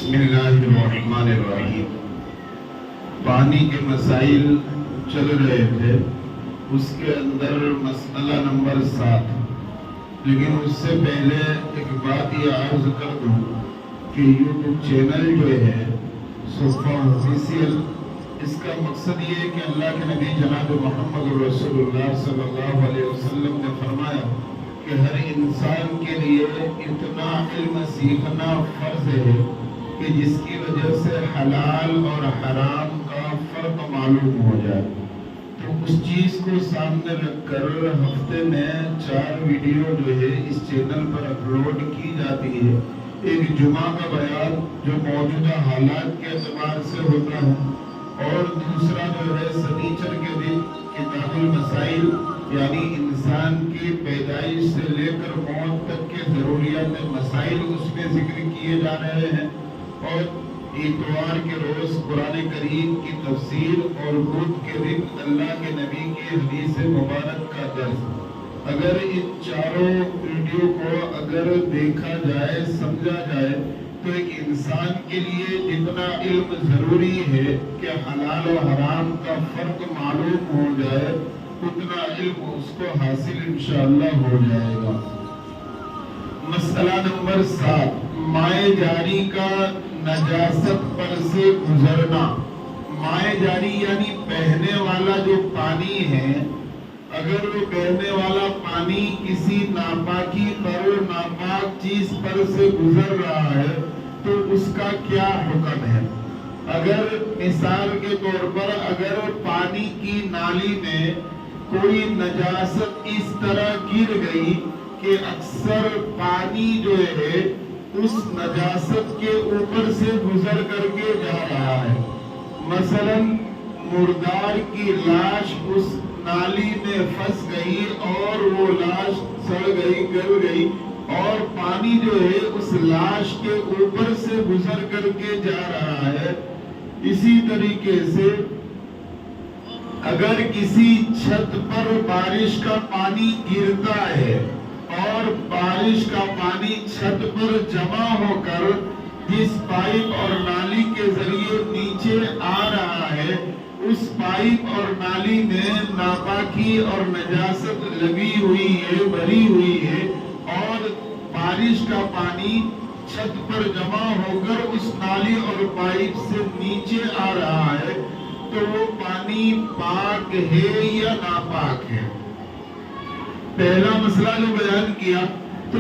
بسم اللہ الرحمن الرحیم۔ پانی کے مسائل چل رہے تھے، اس کے اندر مسئلہ نمبر 7، لیکن اس سے پہلے ایک بات یہ عرض کر دوں کہ یوٹیوب چینل جو ہے صفہ آفیشیل، اس کا مقصد یہ ہے کہ اللہ کے نبی جناب محمد رسول اللہ صلی اللہ علیہ وسلم نے فرمایا کہ ہر انسان کے لیے اتنا علم سیکھنا فرض ہے کہ جس کی وجہ سے حلال اور حرام کا فرق معلوم ہو جائے۔ تو اس چیز کو سامنے رکھ کر ہفتے میں 4 ویڈیو جو ہے اس چینل پر اپلوڈ کی جاتی ہے۔ ایک جمعہ کا بیان جو موجودہ حالات کے اعتبار سے ہوتا ہے، اور دوسرا جو ہے سنیچر کے دن کتاب المسائل، یعنی انسان کی پیدائش سے لے کر موت تک کے ضروریات مسائل اس میں ذکر کیے جا رہے ہیں، اور اتوار کے روز قرآن کریم کی تفسیر، اور بدھ کے دن اللہ کے نبی کی حدیث مبارک کا درس۔ اگر ان چاروں ویڈیو کو اگر دیکھا جائے، سمجھا جائے، تو ایک انسان کے لیے جتنا علم ضروری ہے کہ حلال و حرام کا فرق معلوم ہو جائے، اتنا علم اس کو حاصل انشاءاللہ ہو جائے گا۔ مسئلہ نمبر 7، مائع جاری کا نجاست پر سے گزرنا۔ مائع جاری یعنی بہنے والا جو پانی ہے، اگر وہ بہنے والا پانی کسی ناپاکی پر، ناپاک چیز پر سے گزر رہا ہے تو اس کا کیا حکم ہے؟ اگر مثال کے طور پر اگر پانی کی نالی میں کوئی نجاست اس طرح گر گئی کہ اکثر پانی جو ہے اس نجاست کے اوپر سے گزر کر کے جا رہا ہے، مثلا مردار کی لاش اس نالی میں پھنس گئی اور وہ لاش سڑ گئی، گل گئی، اور پانی جو ہے اس لاش کے اوپر سے گزر کر کے جا رہا ہے۔ اسی طریقے سے اگر کسی چھت پر بارش کا پانی گرتا ہے اور بارش کا پانی چھت پر جمع ہو کر جس پائپ اور نالی کے ذریعے نیچے آ رہا ہے، اس پائپ اور نالی میں ناپاکی اور نجاست لگی ہوئی ہے، بھری ہوئی ہے، اور بارش کا پانی چھت پر جمع ہو کر اس نالی اور پائپ سے نیچے آ رہا ہے، تو وہ پانی پاک ہے یا ناپاک ہے؟ پہلا مسئلہ جو بیان کیا، تو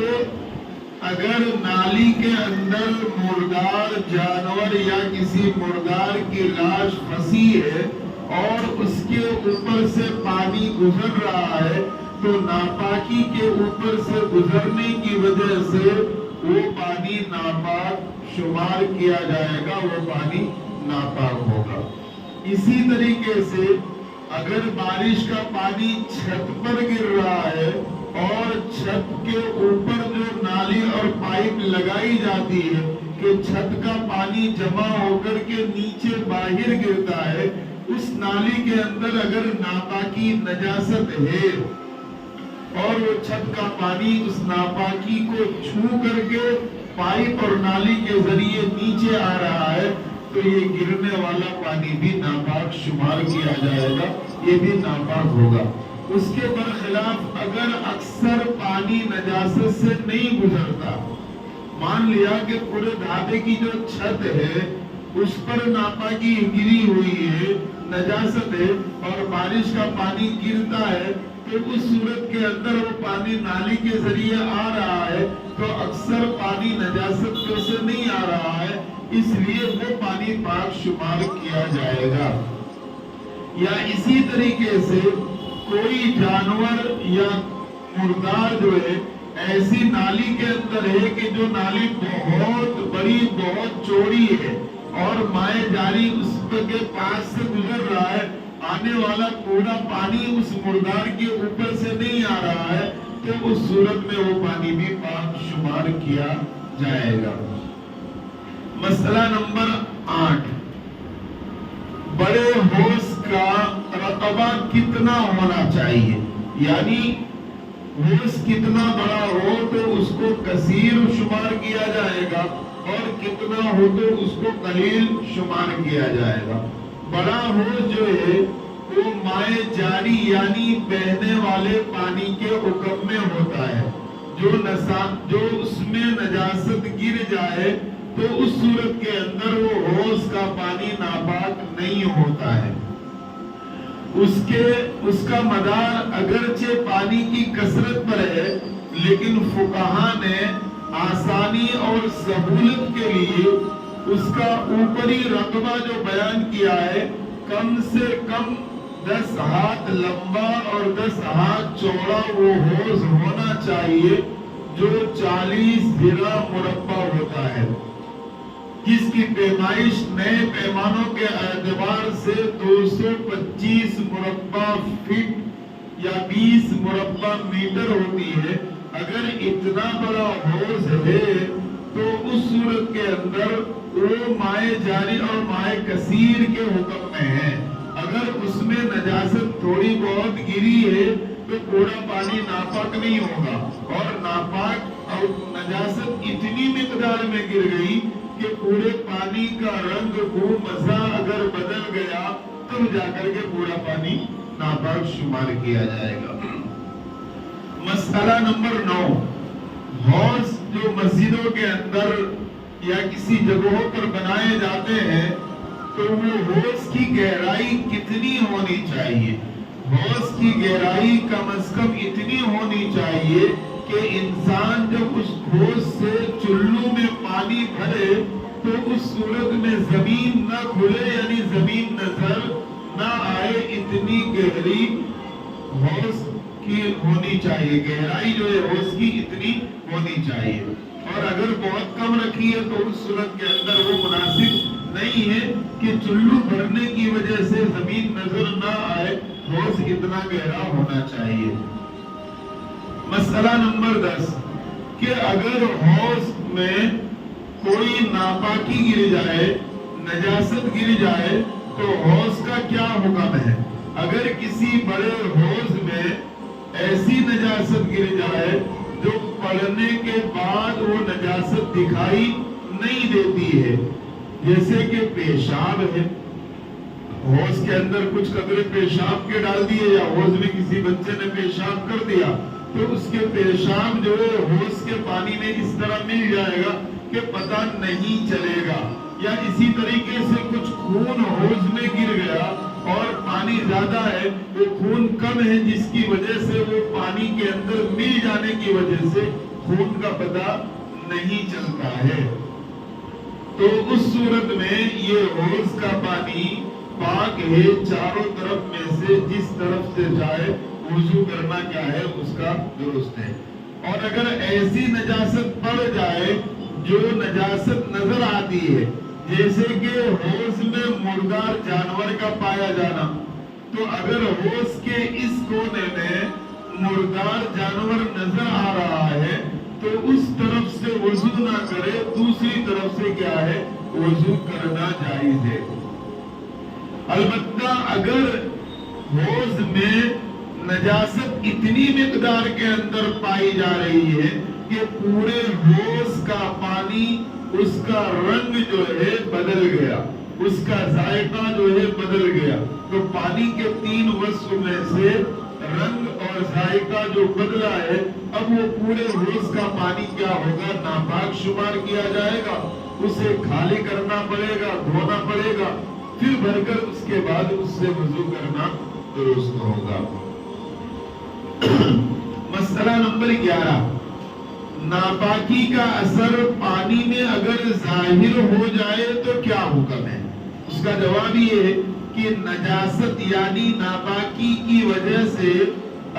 اگر نالی کے اندر مردار جانور یا کسی مردار کی لاش پھنسی ہے اور اس کے اوپر سے پانی گزر رہا ہے، تو ناپاکی کے اوپر سے گزرنے کی وجہ سے وہ پانی ناپاک شمار کیا جائے گا، وہ پانی ناپاک ہوگا۔ اسی طریقے سے اگر بارش کا پانی چھت پر گر رہا ہے اور چھت کے اوپر جو نالی اور پائپ لگائی جاتی ہے کہ چھت کا پانی جمع ہو کر کے نیچے باہر گرتا ہے، اس نالی کے اندر اگر ناپاکی نجاست ہے اور وہ چھت کا پانی اس ناپاکی کو چھو کر کے پائپ اور نالی کے ذریعے نیچے آ رہا ہے، تو یہ گرنے والا پانی بھی ناپاک شمار کیا جائے گا، یہ بھی ناپاک ہوگا۔ اس کے برخلاف اگر اکثر پانی نجاست سے نہیں گزرتا، مان لیا کہ پورے ڈھابے کی جو چھت ہے اس پر ناپاکی گری ہوئی ہے، نجاست ہے، اور بارش کا پانی گرتا ہے، تو اس صورت کے اندر وہ پانی نالی کے ذریعے آ رہا ہے، تو اکثر پانی نجاست سے نہیں آ رہا ہے، اس لیے وہ پانی پاک شمار کیا جائے گا۔ یا اسی طریقے سے کوئی جانور یا مردار جو ہے ایسی نالی کے اندر ہے کہ جو نالی بہت بڑی، بہت چوڑی ہے، اور مائع جاری اس کے پاس سے گزر رہا ہے، آنے والا پورا پانی اس مردار کے اوپر سے نہیں آ رہا ہے، تو اس صورت میں وہ پانی بھی پاک شمار کیا جائے گا۔ مسئلہ نمبر 8، بڑے ہوش کا رقبہ کتنا ہونا چاہیے؟ یعنی ہوش کتنا بڑا ہو تو اس کو کثیر شمار کیا جائے گا، اور کتنا ہو تو اس کو قلیل شمار کیا جائے گا۔ بڑا حوض جو ہے وہ مائع جاری یعنی بہنے والے پانی کے حکم میں ہوتا ہے۔ جو اس میں نجاست گر جائے تو اس صورت کے اندر وہ حوض کا پانی ناپاک نہیں ہوتا ہے۔ اس کا مدار اگرچہ پانی کی کثرت پر ہے، لیکن فقہا نے آسانی اور سہولت کے لیے اس کا اوپری رقبہ جو بیان کیا ہے، کم سے کم 10 ہاتھ لمبا اور 10 ہاتھ چوڑا وہ حوض ہونا چاہیے، جو 40 ذراع مربع ہوتا ہے، جس کی پیمائش نئے پیمانوں کے اعتبار سے 225 مربع فٹ یا 20 مربع میٹر ہوتی ہے۔ اگر اتنا بڑا حوض ہے تو اس صورت کے اندر وہ مائع جاری اور مائع کثیر کے حکم میں ہے۔ اگر اس میں نجاست تھوڑی بہت گری ہے تو پورا پانی ناپاک نہیں ہوگا، اور ناپاک اور نجاست اتنی مقدار میں گر گئی کہ پورے پانی کا رنگ بو مزہ اگر بدل گیا تب جا کر کے پورا پانی ناپاک شمار کیا جائے گا۔ مسئلہ نمبر 9، حوض جو مسجدوں کے اندر یا کسی جگہوں پر بنائے جاتے ہیں تو وہ حوض کی گہرائی کتنی ہونی چاہیے؟ حوض کی گہرائی کم از کم اتنی ہونی چاہیے کہ انسان جب اس حوض سے چلو میں پانی بھرے تو اس صورت میں زمین نہ کھلے، یعنی زمین نظر نہ آئے، اتنی گہری حوض کی ہونی چاہیے۔ گہرائی جو ہے حوض کی اتنی ہونی چاہیے، اور اگر بہت کم رکھی ہے تو اس صورت کے اندر وہ مناسب نہیں ہے کہ چلو بھرنے کی وجہ سے زمین نظر نہ آئے، حوض اتنا گہرا ہونا چاہیے۔ مسئلہ نمبر 10 کہ اگر حوض میں کوئی ناپاکی گر جائے، نجاست گر جائے تو حوض کا کیا حکم ہے؟ اگر کسی بڑے حوض میں ایسی نجاست گر جائے جو پڑھنے کے بعد وہ نجاست دکھائی نہیں دیتی ہے، جیسے کہ پیشاب ہے، حوض کے اندر کچھ قطرے پیشاب کے ڈال دیے یا حوض میں کسی بچے نے پیشاب کر دیا تو اس کے پیشاب جو ہے حوض کے پانی میں اس طرح مل جائے گا کہ پتہ نہیں چلے گا، یا اسی طریقے سے کچھ خون حوض میں گر گیا اور پانی زیادہ ہے، وہ خون کم ہے جس کی وجہ سے وہ پانی کے اندر مل جانے کی وجہ سے خون کا پتہ نہیں چلتا ہے، تو اس صورت میں یہ حوض کا پانی پاک ہے، چاروں طرف میں سے جس طرف سے جائے وضو کرنا کیا ہے اس کا درست ہے۔ اور اگر ایسی نجاست پڑ جائے جو نجاست نظر آتی ہے، جیسے کہ حوض میں مردار جانور کا پایا جانا، تو اگر حوض کے اس کونے میں مردار جانور نظر آ رہا ہے تو اس طرف سے وضو نہ کرے، دوسری طرف سے کیا ہے وضو کرنا جائز ہے۔ البتہ اگر حوض میں نجاست اتنی مقدار کے اندر پائی جا رہی ہے کہ پورے حوض کا پانی، اس کا رنگ جو ہے بدل گیا، اس کا ذائقہ جو ہے بدل گیا، تو پانی کے 3 وصف میں سے رنگ اور ذائقہ جو بدلا ہے، اب وہ پورے حوض کا پانی کیا ہوگا؟ ناپاک شمار کیا جائے گا، اسے خالی کرنا پڑے گا، دھونا پڑے گا، پھر بھر کر اس کے بعد اس سے وضو کرنا درست ہوگا۔ مسئلہ نمبر 11، ناپاکی کا اثر پانی میں اگر ظاہر ہو جائے تو کیا حکم ہے؟ اس کا جواب یہ ہے کہ نجاست یعنی ناپاکی کی وجہ سے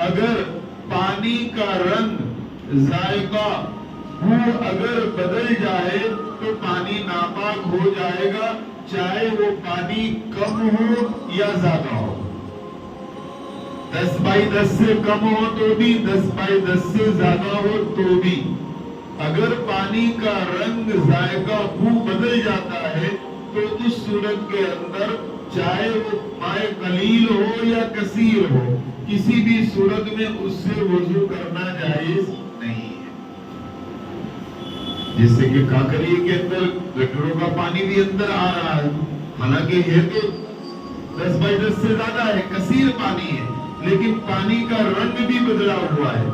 اگر پانی کا رنگ، ذائقہ، بو اگر بدل جائے تو پانی ناپاک ہو جائے گا، چاہے وہ پانی کم ہو یا زیادہ ہو، 10/10 سے کم ہو تو بھی، 10/10 سے زیادہ ہو تو بھی۔ اگر پانی کا رنگ، ذائقہ، بو بدل جاتا ہے تو اس صورت کے اندر چاہے وہ مائع قلیل ہو یا کثیر ہو، کسی بھی صورت میں اس سے وضو کرنا جائز نہیں ہے۔ جس سے کہ کاکریے کے اندر گٹروں کا پانی بھی اندر آ رہا ہے، حالانکہ یہ تو 10x10 سے زیادہ ہے، کثیر پانی ہے، لیکن پانی کا رنگ بھی بدلا ہوا ہے۔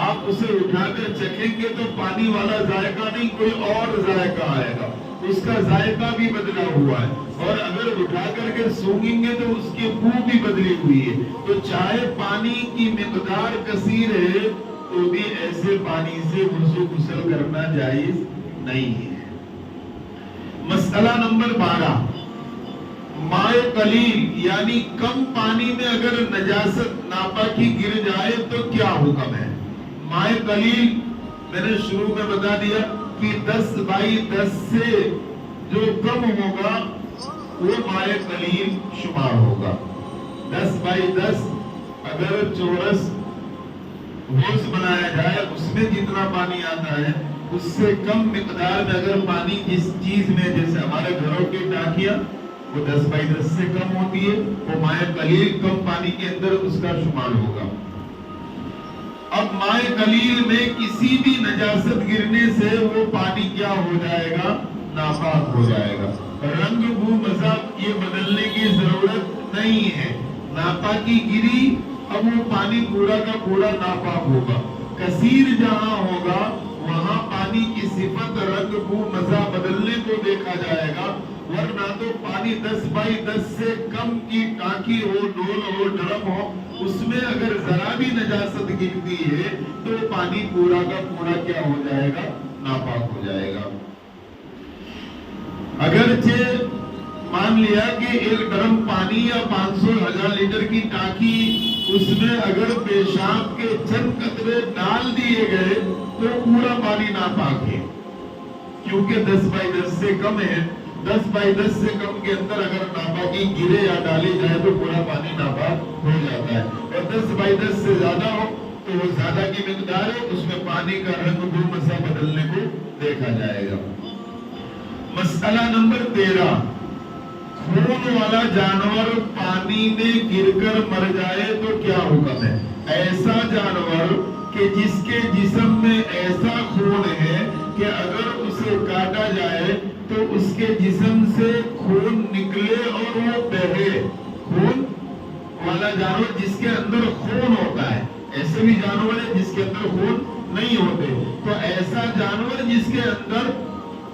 آپ اسے اٹھا کر چکھیں گے تو پانی والا ذائقہ نہیں، کوئی اور ذائقہ آئے گا، اس کا ذائقہ بھی بدلا ہوا ہے۔ اور اگر اٹھا کر کے سونگیں گے تو اس کی بو بھی بدلی ہوئی ہے۔ تو چاہے پانی کی مقدار کثیر ہے تو بھی ایسے پانی سے وضو غسل کرنا جائز نہیں ہے۔ مسئلہ نمبر 12، مائے قلیل یعنی کم پانی میں اگر نجاست ناپاکی گر جائے تو کیا حکم ہے؟ مائے قلیل میں نے شروع میں بتا دیا کہ 10x10 سے جو کم ہوگا وہ مائے قلیل شمار ہوگا۔ 10x10 اگر چورس ہوز بنایا جائے اس میں جتنا پانی آتا ہے اس سے کم مقدار میں اگر پانی جس چیز میں، جیسے ہمارے گھروں کی ٹانکیاں وہ 10x10 سے کم ہوتی ہے، وہ مائے قلیل کم پانی کے اندر اس کا شمار ہوگا۔ اب مائے قلیل میں کسی بھی نجاست گرنے سے وہ پانی کیا ہو جائے گا؟ ناپاک ہو جائے گا۔ رنگ بو مذہب یہ بدلنے کی ضرورت نہیں ہے، ناپاکی گری اب وہ پانی پورا کا پورا ناپاک ہوگا۔ کثیر جہاں ہوگا وہاں پانی کی صفت رنگ بو مزہ بدلنے کو دیکھا جائے گا، ورنہ تو پانی 10x10 سے کم کی ٹانکی ہو، ڈول ہو، ڈرم ہو، اس میں اگر ذرا بھی نجاست گرتی ہے تو پانی پورا کا پورا کیا ہو جائے گا؟ ناپاک ہو جائے گا۔ اگرچہ مان لیا کہ ایک ڈرم پانی یا 500,000 لیٹر کی ٹانکی، اس میں اگر پیشاب کے چند قطرے ڈال دیے گئے تو پورا پانی ناپاک ہے، کیونکہ 10x10 سے کم ہے۔ 10x10 سے کم کے اندر اگر ناپاکی گرے یا ڈالی جائے تو پورا پانی ناپاک ہو جاتا ہے، اور 10x10 سے زیادہ ہو تو وہ زیادہ کی مقدار ہے، اس میں پانی کا رنگ بو مسا بدلنے کو دیکھا جائے گا۔ مسئلہ نمبر 13، خون والا جانور پانی میں گر کر مر جائے تو کیا حکم ہے؟ ایسا جانور کہ جس کے جسم میں ایسا خون ہے کہ اگر اسے کاٹا جائے تو اس کے جسم سے خون نکلے اور وہ بہے، خون والا جانور جس کے اندر خون ہوتا ہے، ایسے بھی جانور ہیں جس کے اندر خون نہیں ہوتے، تو ایسا جانور جس کے اندر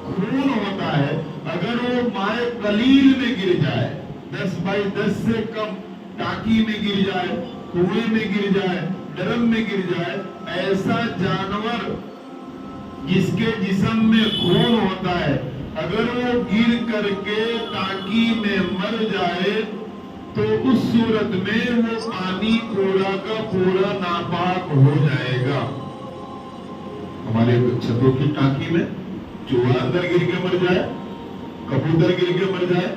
خون ہوتا ہے اگر وہ مائے قلیل میں گر جائے، 10x10 سے کم ٹانکی میں گر جائے، کنویں میں گر جائے، ڈرم میں گر جائے، ایسا جانور جس کے جسم میں خون ہوتا ہے اگر وہ گر کر کے ٹانکی میں مر جائے تو اس صورت میں وہ پانی پورا کا پورا ناپاک ہو جائے گا۔ ہمارے چھتوں کی ٹانکی میں چوہا اندر گر کے مر جائے، کبوتر گر کے مر جائے،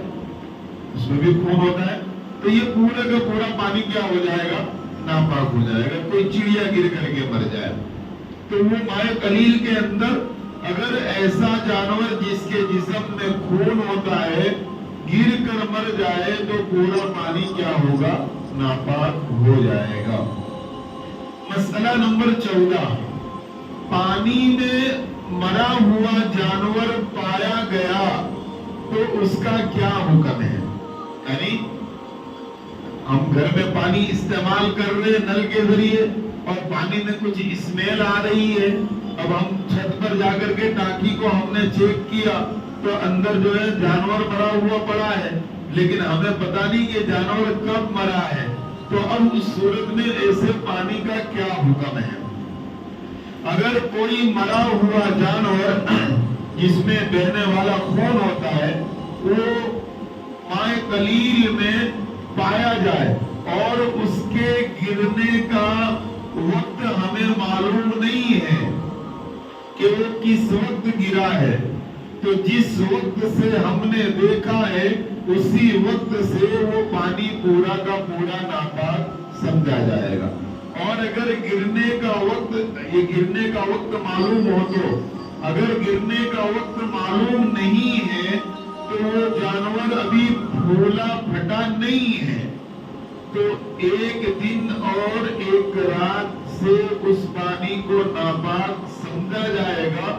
اس میں بھی خون ہوتا ہے، تو یہ پورا کا پورا پانی کیا ہو جائے گا؟ ناپاک ہو جائے گا۔ کوئی چڑیا گر کر کے مر جائے تو وہ مائے قلیل کے اندر اگر ایسا جانور جس کے جسم میں خون ہوتا ہے گر کر مر جائے تو پورا پانی کیا ہوگا؟ ناپاک ہو جائے گا۔ مسئلہ نمبر 14، پانی میں مرا ہوا جانور پایا گیا تو اس کا کیا حکم ہے؟ یعنی ہم گھر میں پانی استعمال کر رہے ہیں نل کے ذریعے اور پانی میں کچھ اسمیل آ رہی ہے، اب ہم چھت پر جا کر کے ٹانکی کو ہم نے چیک کیا تو اندر جو ہے جانور مرا ہوا پڑا ہے، لیکن ہمیں پتہ نہیں کہ جانور کب مرا ہے، تو اب اس صورت میں ایسے پانی کا کیا حکم ہے؟ اگر کوئی مرا ہوا جانور جس میں بہنے والا خون ہوتا ہے وہ مائے قلیل میں پایا جائے اور اس کے گرنے کا وقت ہمیں معلوم نہیں ہے کہ وہ کس وقت گرا ہے، تو جس وقت سے ہم نے دیکھا ہے اسی وقت سے وہ پانی پورا کا پورا ناپاک سمجھا جائے گا۔ اور اگر گرنے کا وقت معلوم ہو تو، اگر گرنے کا وقت معلوم نہیں ہے تو وہ جانور ابھی پھولا پھٹا نہیں ہے، تو 1 دن اور 1 رات سے اس پانی کو ناپاک سمجھا جائے گا،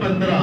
15,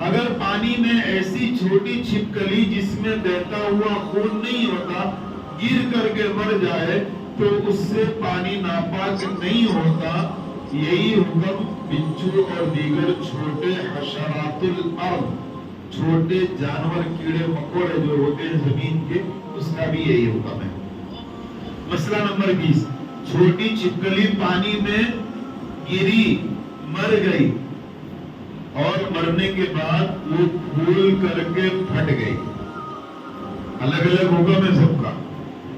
اگر پانی میں ایسی چھوٹی چھپکلی جس میں بہتا ہوا خون نہیں ہوتا گر کر کے مر جائے تو اس سے پانی ناپاک نہیں ہوتا. یہی حکم بچھو اور دیگر چھوٹے حشرات الارض، چھوٹے جانور کیڑے مکوڑے جو ہوتے ہیں زمین کے، اس کا بھی یہی حکم ہے. مسئلہ نمبر 20، چھوٹی چھپکلی پانی میں گری، مر گئی اور مرنے کے بعد وہ پھول کر کے پھٹ گئی. الگ الگ حکم ہے سب کا.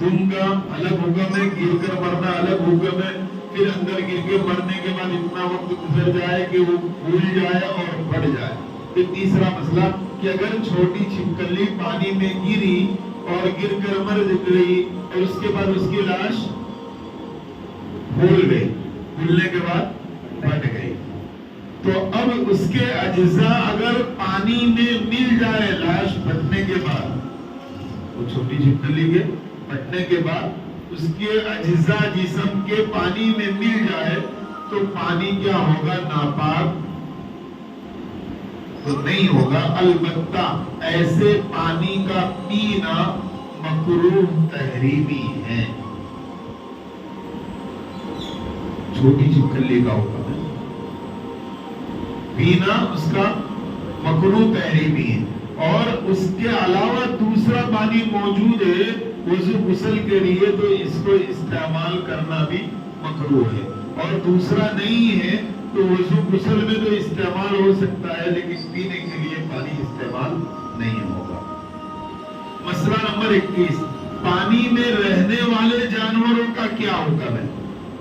تم کا الگ حکم ہے، گر کر مرنا الگ حکم ہے، پھر اندر گر کے مرنے کے بعد اتنا وقت گزر جائے کہ وہ پھول جائے اور پھٹ جائے. پھر تیسرا مسئلہ کہ اگر چھوٹی چھپکلی پانی میں گری اور گر کر مر گئی اور اس کے بعد اس کی لاش پھول گئی، پھولنے کے بعد پھٹ گئی، تو اب اس کے اجزاء اگر پانی میں مل جائے لاش پھٹنے کے بعد، وہ چھوٹی چھپکلی کے پھٹنے کے بعد اس کے اجزاء جسم کے پانی میں مل جائے تو پانی کیا ہوگا؟ ناپاک تو نہیں ہوگا. البتہ ایسے پانی کا پینا مکروہ تحریمی ہے. چھوٹی چھپکلی کا حکم ہے، پینا اس کا مکروہ تحریمی ہے. اور اس کے علاوہ دوسرا پانی موجود ہے وضو غسل کے لیے، تو اس کو استعمال کرنا بھی مکروہ ہے. اور دوسرا نہیں ہے تو وضو غسل میں تو استعمال ہو سکتا ہے لیکن پینے کے لیے پانی استعمال نہیں ہوگا. مسئلہ نمبر 21، پانی میں رہنے والے جانوروں کا کیا حکم ہے؟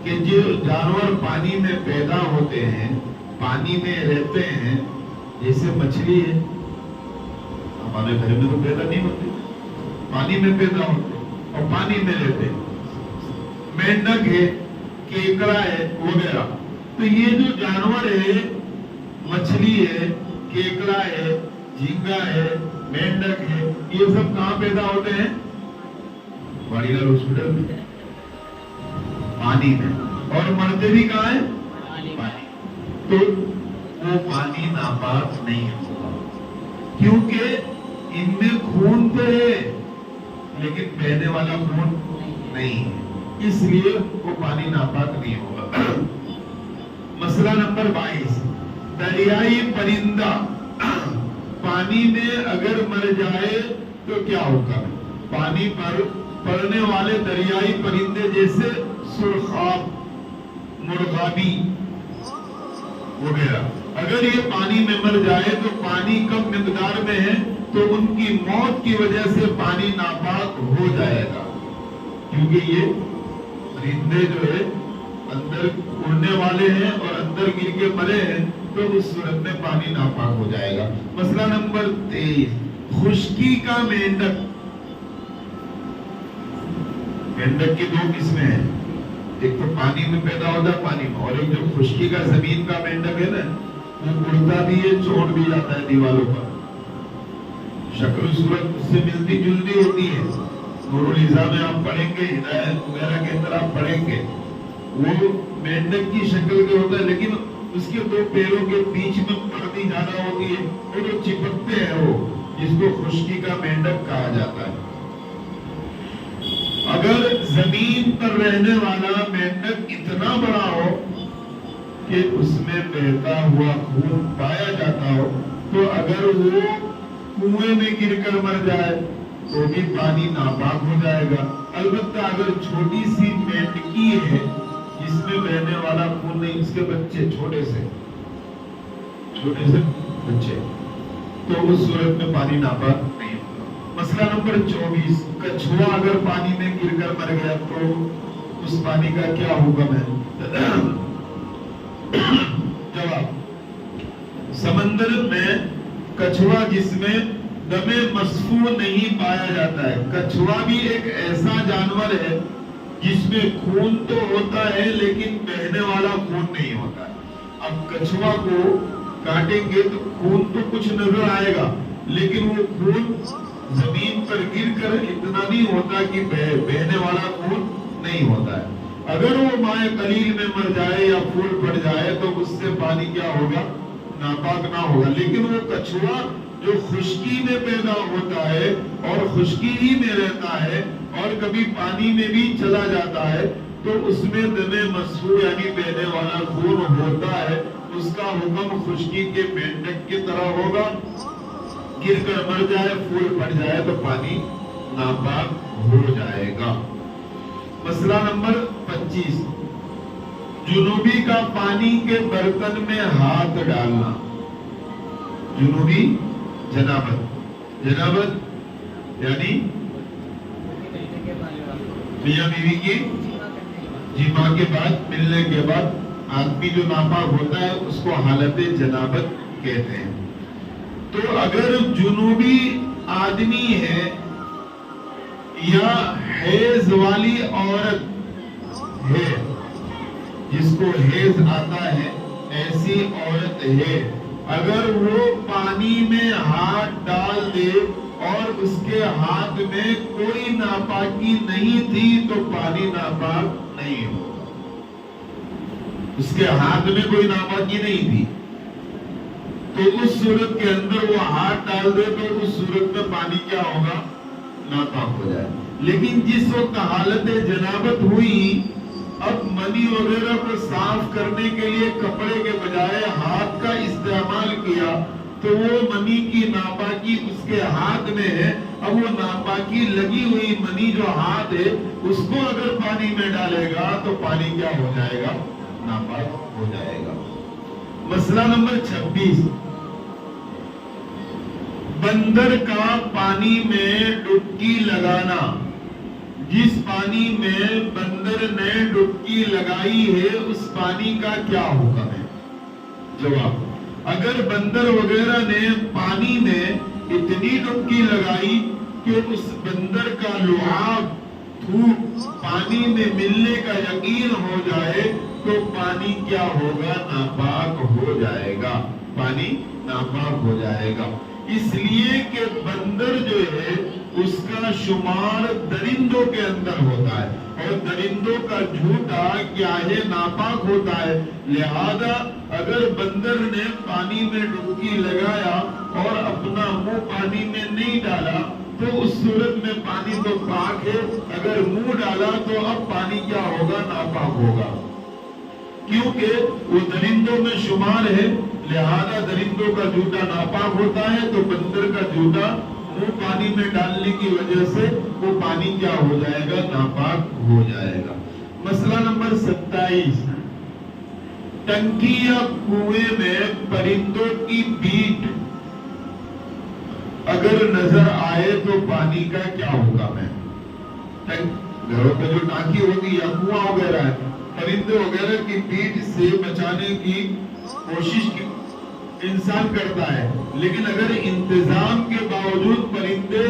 کہ جو جانور پانی میں پیدا ہوتے ہیں، پانی میں رہتے ہیں، جیسے مچھلی ہے، ہمارے گھر میں تو پیدا نہیں ہوتے، پانی میں پیدا ہوتے اور پانی میں رہتے ہیں. مینڈک ہے، کیکڑا ہے وغیرہ. تو یہ جو جانور ہے، مچھلی ہے، کیکڑا ہے، جھینگا ہے، مینڈک ہے، یہ سب کہاں پیدا ہوتے ہیں؟ واڑی لال ہاسپٹل میں، پانی میں. اور مرتے بھی کہاں ہیں؟ پانی. تو وہ پانی ناپاک نہیں ہوگا کیونکہ ان میں خون تو ہے لیکن بہنے والا خون نہیں ہے، اس لیے وہ پانی ناپاک نہیں ہوگا. مسئلہ نمبر 22، دریائی پرندہ پانی میں اگر مر جائے تو کیا ہوگا؟ پانی پر پڑنے والے دریائی پرندے جیسے سرخاب، مرغابی وغیرہ، اگر یہ پانی میں مر جائے تو پانی کم مقدار میں ہے تو ان کی موت کی وجہ سے پانی ناپاک ہو جائے گا، کیونکہ یہ پرندے جو ہے اندر اڑنے والے ہیں اور اندر گر کے مرے ہیں، تو اس صورت میں پانی ناپاک ہو جائے گا. مسئلہ نمبر 23، خشکی کا مینڈک. مینڈک کی دو قسمیں ہیں، ایک تو پانی میں پیدا ہوتا ہے پانی میں، اور ایک جو خشکی کا زمین کا مینڈک ہے نا، وہ اڑتا بھی ہے، چوٹ بھی جاتا ہے دیواروں پر. شکل صورت اس سے ملتی جلتی ہوتی ہے. نور النساء میں آپ پڑھیں گے، ہدایت وغیرہ کے اندر آپ پڑھیں گے، وہ مینڈک کی شکل کے ہوتا ہے لیکن اس کے دو پیروں کے بیچ میں پردی زیادہ ہوتی ہے اور وہ چپکتے ہیں، وہ جس کو خشکی کا مینڈک کہا جاتا ہے. اگر زمین پر رہنے والا مینڈک اتنا بڑا ہو کہ اس میں بہتا ہوا خون پایا جاتا ہو تو اگر وہ کنویں میں گر کر مر جائے تو بھی پانی ناپاک ہو جائے گا. البتہ اگر چھوٹی سی مینڈکی ہے جس میں بہنے والا خون نہیں، اس کے بچے چھوٹے سے بچے، تو اس صورت میں پانی ناپاک نہیں ہوگا. مسئلہ نمبر 24، کچھوا اگر پانی میں گر کر مر گیا تو اس پانی کا کیا حکم ہے؟ جواب، سمندر میں کچھوا جس میں دم مسفوح نہیں پایا جاتا ہے. کچھوا بھی ایک ایسا جانور ہے جس میں خون تو ہوتا ہے لیکن بہنے والا خون نہیں ہوتا ہے. اب کچھوا کو کاٹیں گے تو خون تو کچھ نظر آئے گا لیکن وہ خون زمین پر گر کر اتنا نہیں ہوتا کہ بہنے والا خون نہیں ہوتا ہے. اگر وہ مائع قلیل میں مر جائے یا پھول پڑ جائے تو اس سے پانی کیا ہوگا؟ ناپاک نہ ہوگا. لیکن وہ کچھوا جو خشکی میں پیدا ہوتا ہے اور خشکی ہی میں رہتا ہے اور کبھی پانی میں بھی چلا جاتا ہے تو اس میں دم مسفوح یعنی بہنے والا خون ہوتا ہے. اس کا حکم خشکی کے مینڈک کی طرح ہوگا. گر کر مر جائے پھول پڑ جائے تو پانی ناپاک ہو جائے گا. مسئلہ نمبر 25 جنوبی کا پانی کے برتن میں ہاتھ ڈالنا. جنوبی جنابت یعنی میاں بیوی کی جماع کے بعد ملنے کے بعد آدمی جو ناپاک ہوتا ہے اس کو حالت جنابت کہتے ہیں. تو اگر جنوبی آدمی ہے یا حیض والی عورت ہے جس کو حیض آتا ہے ایسی عورت ہے اگر وہ پانی میں ہاتھ ڈال دے اور اس کے ہاتھ میں کوئی ناپاکی نہیں تھی تو پانی ناپاک نہیں ہوگا. اس کے ہاتھ میں کوئی ناپاکی نہیں تھی تو اس صورت کے اندر وہ ہاتھ ڈال دے تو اس صورت میں پانی کیا ہوگا؟ ناپاک ہو جائے. لیکن جس وقت حالت جنابت ہوئی اب منی وغیرہ کو صاف کرنے کے لیے کپڑے کے بجائے ہاتھ کا استعمال کیا تو وہ منی کی ناپاکی اس کے ہاتھ میں ہے. اب وہ ناپاکی لگی ہوئی منی جو ہاتھ ہے اس کو اگر پانی میں ڈالے گا تو پانی کیا ہو جائے گا؟ ناپاک ہو جائے گا. مسئلہ نمبر 26 بندر کا پانی میں ڈبکی لگانا. جس پانی میں بندر نے ڈبکی لگائی ہے اس پانی کا کیا حکم ہے؟ جواب اگر بندر وغیرہ نے پانی میں اتنی ڈبکی لگائی کہ اس بندر کا لعاب تھوک پانی میں ملنے کا یقین ہو جائے تو پانی کیا ہوگا؟ ناپاک ہو جائے گا. پانی ناپاک ہو جائے گا. اس لیے کہ بندر جو ہے اس کا شمار درندوں کے اندر ہوتا ہے اور درندوں کا جھوٹا کیا ہے؟ ناپاک ہوتا ہے. لہذا اگر بندر نے پانی میں ڈبکی لگایا اور اپنا منہ پانی میں نہیں ڈالا تو اس صورت میں پانی تو پاک ہے. اگر منہ ڈالا تو اب پانی کیا ہوگا؟ ناپاک ہوگا. کیونکہ وہ درندوں میں شمار ہے لہذا درندوں کا جوتا ناپاک ہوتا ہے تو بندر کا جوتا منہ پانی میں ڈالنے کی وجہ سے وہ پانی کیا ہو جائے گا؟ ناپاک ہو جائے گا. مسئلہ نمبر 27 ٹنکی یا کنویں میں پرندوں کی بیٹ اگر نظر آئے تو پانی کا کیا حکم ہے؟ گھروں پہ جو ٹانکی ہوگی یا کنواں وغیرہ ہے پرندے وغیرہ کی بیٹ سے بچانے کی کوشش انسان کرتا ہے لیکن اگر انتظام کے باوجود پرندے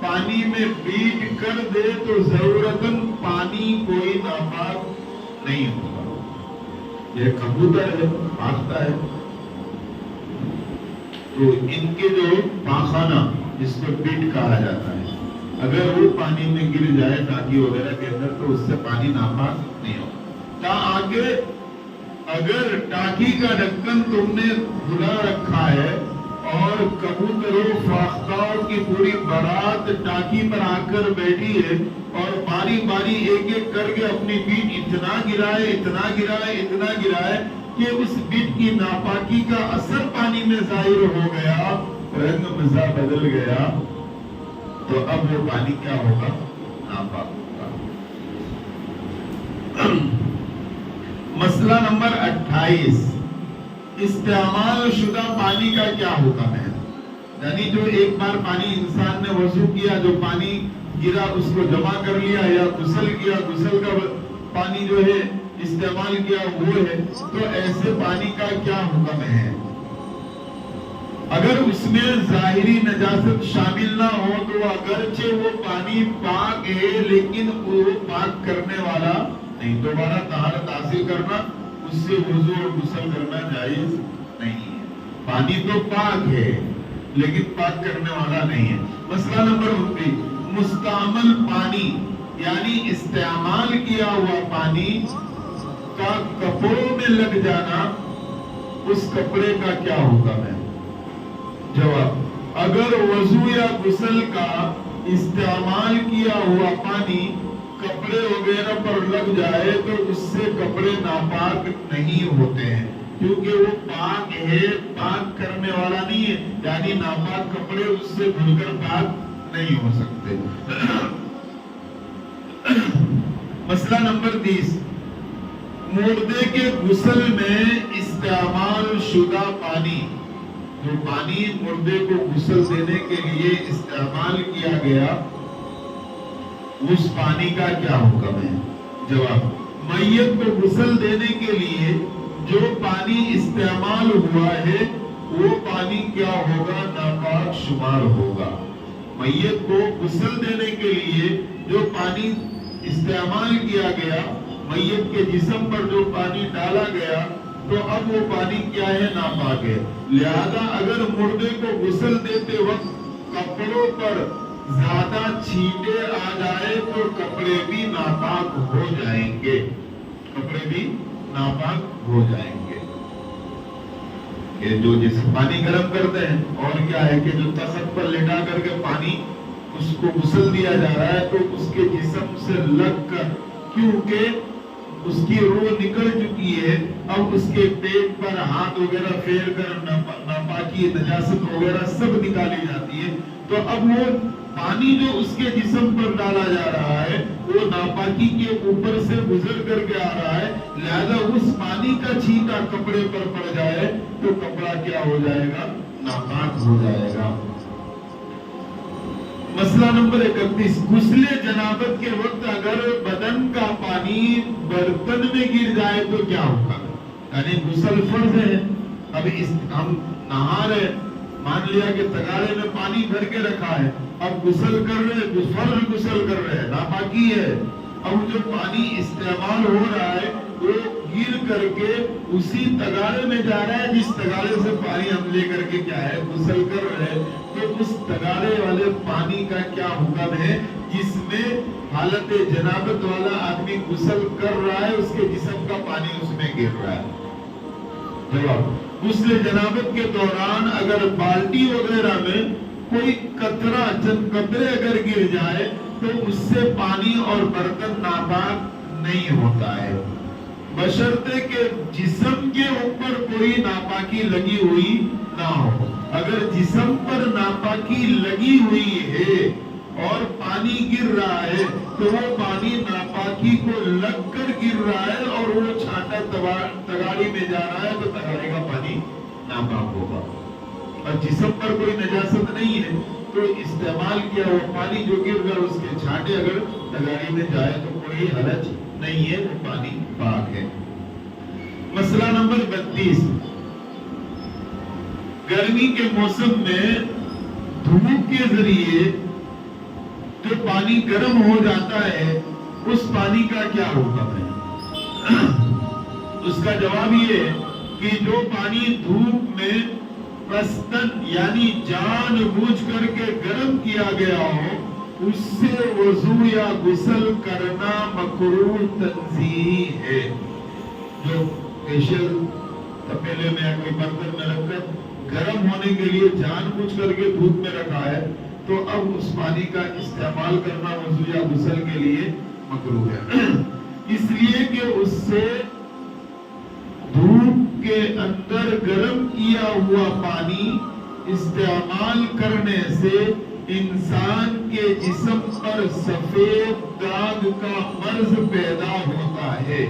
پانی میں بیٹ کر دے تو ضرورتاً پانی کوئی ناپاک نہیں ہوگا. یہ کبوتر ہے بھاگتا ہے تو ان کے جو پاخانہ جس کو بیٹ کہا جاتا ہے اگر وہ پانی میں گر جائے ٹانکی وغیرہ کے اندر تو اس سے پانی ناپاک نہیں ہوگا. آگے اگر ٹانکی کا ڈھکن تم نے کھلا رکھا ہے اور کبوتروں فاختاؤں کی پوری بارات ٹانکی پر آ کر بیٹھی ہے اور باری باری ایک ایک کر کے اپنی بیٹ اتنا گرائے کہ اس بیٹ کی ناپاکی کا اثر پانی میں ظاہر ہو گیا رنگ مزہ بدل گیا تو اب وہ پانی کیا ہوگا؟ ناپاک ہوگا. مسئلہ نمبر 28 استعمال شدہ پانی کا کیا حکم ہے؟ یعنی جو ایک بار پانی انسان نے وضو کیا جو پانی گرا اس کو جمع کر لیا یا غسل کیا غسل کا پانی جو ہے استعمال کیا وہ ہے تو ایسے پانی کا کیا حکم ہے؟ اگر اس میں ظاہری نجاست شامل نہ ہو تو اگرچہ وہ پانی پاک ہے لیکن وہ پاک کرنے والا نہیں. دوبارہ طہارت حاصل کرنا اس سے وضو اور غسل کرنا جائز نہیں ہے. پانی تو پاک ہے لیکن پاک کرنے والا نہیں ہے. مسئلہ نمبر 29 مستعمل پانی یعنی استعمال کیا ہوا پانی کا کپڑوں میں لگ جانا اس کپڑے کا کیا حکم ہے؟ جواب: اگر وضو یا غسل کا استعمال کیا ہوا پانی کپڑے وغیرہ پر لگ جائے تو اس سے کپڑے ناپاک نہیں ہوتے ہیں، کیونکہ وہ پاک ہے، پاک کرنے والا نہیں ہے، یعنی ناپاک کپڑے اس سے دھل کر پاک نہیں ہو سکتے۔ مسئلہ نمبر 30، مردے کے غسل میں استعمال شدہ پانی، جو پانی مردے کو غسل دینے کے لیے استعمال کیا گیا، اس پانی کا کیا حکم ہے؟ جواب: میت کو غسل دینے کے لیے جو پانی استعمال ہوا ہے وہ پانی کیا ہوگا؟ ناپاک شمار ہوگا۔ میت کو غسل دینے کے لیے جو پانی استعمال کیا گیا، میت کے جسم پر جو پانی ڈالا گیا، تو اب وہ پانی کیا ہے؟ ناپاک ہے۔ لہذا اگر مردے کو غسل دیتے وقت کپڑوں پر زیادہ چھینٹے آ جائے تو کپڑے بھی ناپاک ہو جائیں گے، کپڑے بھی ناپاک ہو جائیں گے۔ یہ جو جس پانی گرم کرتے ہیں، اور کیا ہے کہ جو تخت پر لٹا کر کے پانی اس کو غسل دیا جا رہا ہے، تو اس کے جسم سے لگ کر، کیونکہ اس کی روح نکل چکی ہے، اب اس کے پیٹ پر ہاتھ وغیرہ پھیر کر ناپاکی، نجاست وغیرہ سب نکالی جاتی ہے، تو اب وہ پانی جو اس کے جسم پر ڈالا جا رہا ہے وہ ناپاکی کے اوپر سے گزر کر کے آ رہا ہے، لہذا اس پانی کا چھینٹا کپڑے پر پڑ جائے تو کپڑا کیا ہو جائے گا؟ ناپاک ہو جائے گا۔ مسئلہ نمبر 31، غسل جنابت کے وقت اگر بدن کا پانی برتن میں گر جائے تو کیا ہوگا؟ یعنی غسل فرض ہے، اب ہم نہا رہے، مان لیا کہ تگاڑے میں پانی بھر کے رکھا ہے، اب غسل کر رہے، فرض غسل کر رہے، ناپاکی ہے، اب جو پانی استعمال ہو رہا ہے وہ گر کر کے اسی تگاڑے میں جا رہا ہے جس تگاڑے سے پانی ہم لے کر کے کیا ہے؟ غسل کر رہے ہیں، تو اس تگاڑے والے پانی کا کیا حکم ہے جس میں حالت جنابت والا آدمی غسل کر رہا ہے، اس کے جسم کا پانی اس میں گر رہا ہے؟ جواب: غسل جنابت کے دوران اگر بالٹی وغیرہ میں کوئی قطرہ، چند قطرے اگر گر جائے تو اس سے پانی اور برتن ناپاک نہیں ہوتا ہے، بشرطے کہ جسم کے اوپر کوئی ناپاکی لگی ہوئی نہ ہو۔ اگر جسم پر ناپاکی لگی ہوئی ہے اور پانی گر رہا ہے تو وہ پانی ناپاکی کو لگ کر گر رہا ہے اور وہ چھانٹا تگاڑی میں جا رہا ہے تو تگاڑی کا پانی ناپاک ہوگا، اور جسم پر کوئی نجاست نہیں ہے تو استعمال کیا ہوا پانی جو گر رہا ہے اس کے چھانٹے اگر تگاڑی میں جائے تو کوئی حرج نہیں ہے، وہ پانی پاک ہے۔ مسئلہ نمبر 32، گرمی کے موسم میں دھوپ کے ذریعے جو پانی گرم ہو جاتا ہے اس پانی کا کیا حکم ہے؟ اس کا جواب یہ ہے کہ جو پانی دھوپ میں قصداً یعنی جان بوجھ کر کے گرم کیا گیا ہو اس سے وضو یا غسل کرنا مکروہ تنزیہی ہے۔ جو فیشل تپیلے میں کوئی برتن میں رکھ کر گرم ہونے کے لیے جان بوجھ کر کے دھوپ میں رکھا ہے تو اب اس پانی کا استعمال کرنا وضو یا غسل کے لیے مکروہ ہے، اس لیے کہ اس سے دھوپ کے اندر گرم کیا ہوا پانی استعمال کرنے سے انسان کے جسم پر سفید داغ کا مرض پیدا ہوتا ہے۔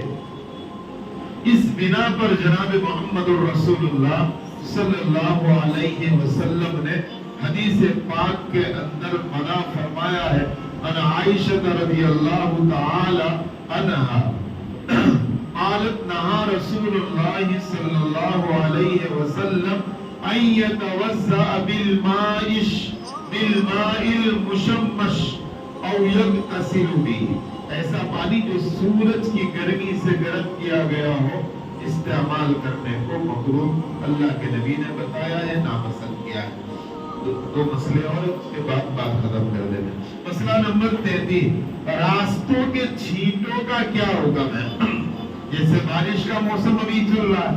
اس بنا پر جناب محمد رسول اللہ صلی اللہ علیہ وسلم نے حدیث پاک کے اندر منع فرمایا ہے، ان عائشہ رضی اللہ تعالی عنہا قالت نہا رسول اللہ صلی اللہ علیہ وسلم ان یتوضأ بالماء المشمش او یغتسل به، ایسا پانی جو سورج کی گرمی سے گرم کیا گیا ہو استعمال کرنے کو مکروہ اللہ کے نبی نے بتایا ہے، ناپسند کیا ہے۔ دو مسئلے اور اس کے بعد بات ختم کر دیتے ہیں۔ مسئلہ نمبر 33، راستوں کے چھینٹوں کا کیا حکم ہے؟ جیسے بارش کا موسم ابھی چل رہا ہے،